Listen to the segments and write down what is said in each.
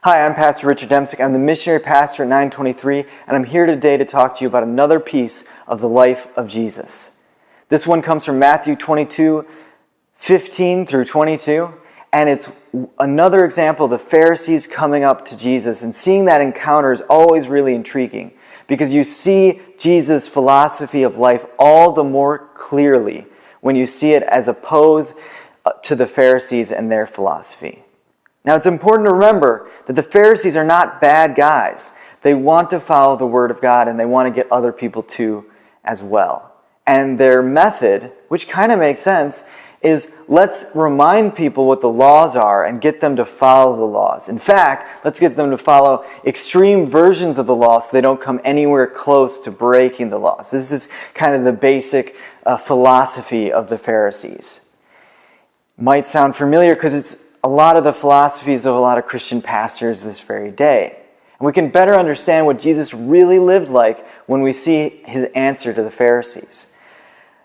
Hi, I'm Pastor Richard Demsick. I'm the missionary pastor at 923, and I'm here today to talk to you about another piece of the life of Jesus. This one comes from Matthew 22:15 through 22, and it's another example of the Pharisees coming up to Jesus, and seeing that encounter is always really intriguing because you see Jesus' philosophy of life all the more clearly when you see it as opposed to the Pharisees and their philosophy. Now, it's important to remember that the Pharisees are not bad guys. They want to follow the Word of God, and they want to get other people to as well. And their method, which kind of makes sense, is let's remind people what the laws are and get them to follow the laws. In fact, let's get them to follow extreme versions of the law so they don't come anywhere close to breaking the laws. This is kind of the basic philosophy of the Pharisees. Might sound familiar because it's a lot of the philosophies of a lot of Christian pastors this very day. And we can better understand what Jesus really lived like when we see his answer to the Pharisees.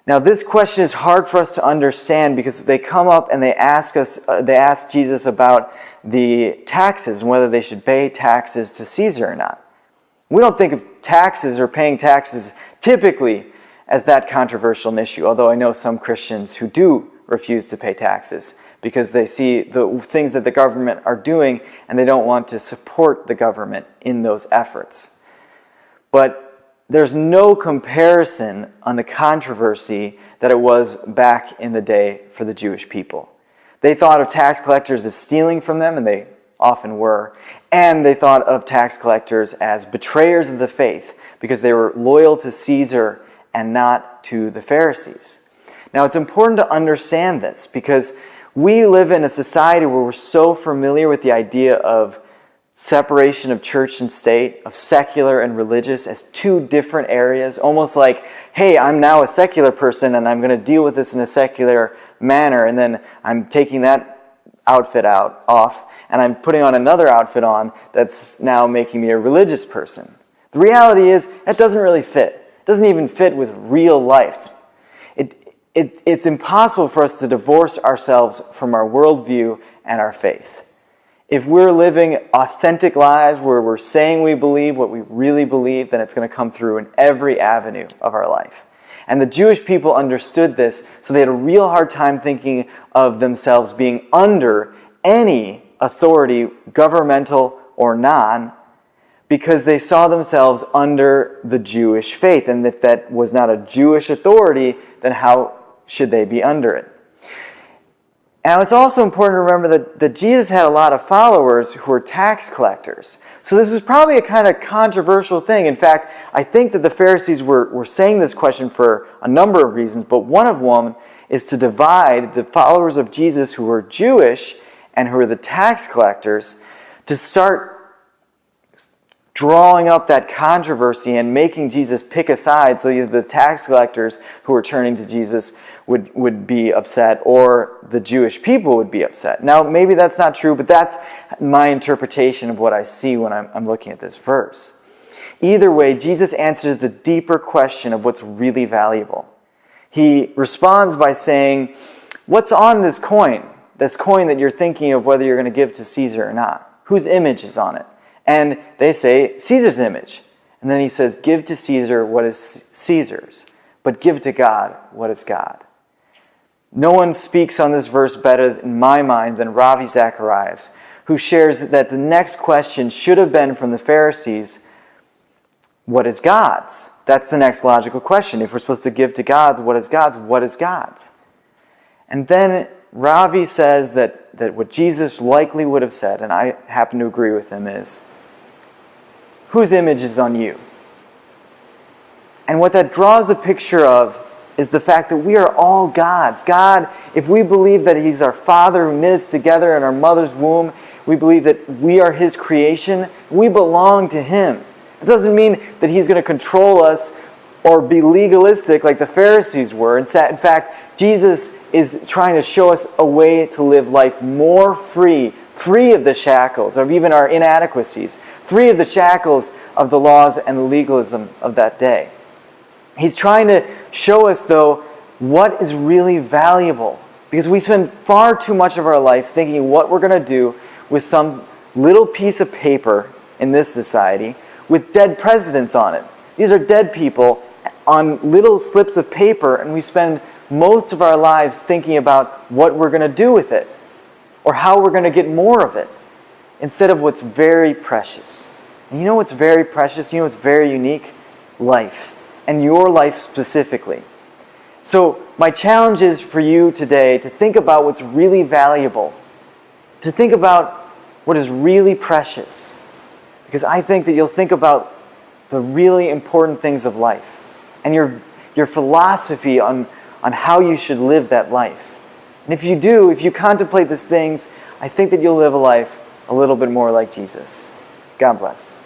Now, this question is hard for us to understand because they come up and they ask Jesus about the taxes and whether they should pay taxes to Caesar or not. We don't think of taxes or paying taxes typically as that controversial an issue, although I know some Christians who do refuse to pay taxes because they see the things that the government are doing and they don't want to support the government in those efforts. But there's no comparison on the controversy that it was back in the day for the Jewish people. They thought of tax collectors as stealing from them, and they often were, and they thought of tax collectors as betrayers of the faith because they were loyal to Caesar and not to the Pharisees. Now, it's important to understand this because we live in a society where we're so familiar with the idea of separation of church and state, of secular and religious as two different areas, almost like, hey, I'm now a secular person and I'm going to deal with this in a secular manner, and then I'm taking that outfit off and I'm putting on another outfit on that's now making me a religious person. The reality is that doesn't really fit. It doesn't even fit with real life. It's impossible for us to divorce ourselves from our worldview and our faith. If we're living authentic lives where we're saying we believe what we really believe, then it's going to come through in every avenue of our life. And the Jewish people understood this, so they had a real hard time thinking of themselves being under any authority, governmental or non, because they saw themselves under the Jewish faith. And if that was not a Jewish authority, then how should they be under it? And it's also important to remember that Jesus had a lot of followers who were tax collectors. So this is probably a kind of controversial thing. In fact, I think that the Pharisees were saying this question for a number of reasons, but one of them is to divide the followers of Jesus who were Jewish and who were the tax collectors, to start drawing up that controversy and making Jesus pick a side so either the tax collectors who were turning to Jesus would be upset or the Jewish people would be upset. Now, maybe that's not true, but that's my interpretation of what I see when I'm looking at this verse. Either way, Jesus answers the deeper question of what's really valuable. He responds by saying, what's on this coin that you're thinking of whether you're going to give to Caesar or not? Whose image is on it? And they say, Caesar's image. And then he says, give to Caesar what is Caesar's, but give to God what is God. No one speaks on this verse better, in my mind, than Ravi Zacharias, who shares that the next question should have been from the Pharisees, what is God's? That's the next logical question. If we're supposed to give to God's, what is God's? What is God's? And then Ravi says that what Jesus likely would have said, and I happen to agree with him, is, whose image is on you? And what that draws a picture of is the fact that we are all God's. God, if we believe that He's our Father who knit us together in our mother's womb, we believe that we are His creation, we belong to Him. It doesn't mean that He's going to control us or be legalistic like the Pharisees were. In fact, Jesus is trying to show us a way to live life more free of the shackles of even our inadequacies, free of the shackles of the laws and the legalism of that day. He's trying to show us, though, what is really valuable. Because we spend far too much of our life thinking what we're going to do with some little piece of paper in this society with dead presidents on it. These are dead people on little slips of paper, and we spend most of our lives thinking about what we're going to do with it or how we're going to get more of it instead of what's very precious. And you know what's very precious? You know what's very unique? Life. And your life specifically. So my challenge is for you today to think about what's really valuable, to think about what is really precious, because I think that you'll think about the really important things of life and your philosophy on how you should live that life. And if you do, if you contemplate these things, I think that you'll live a life a little bit more like Jesus. God bless.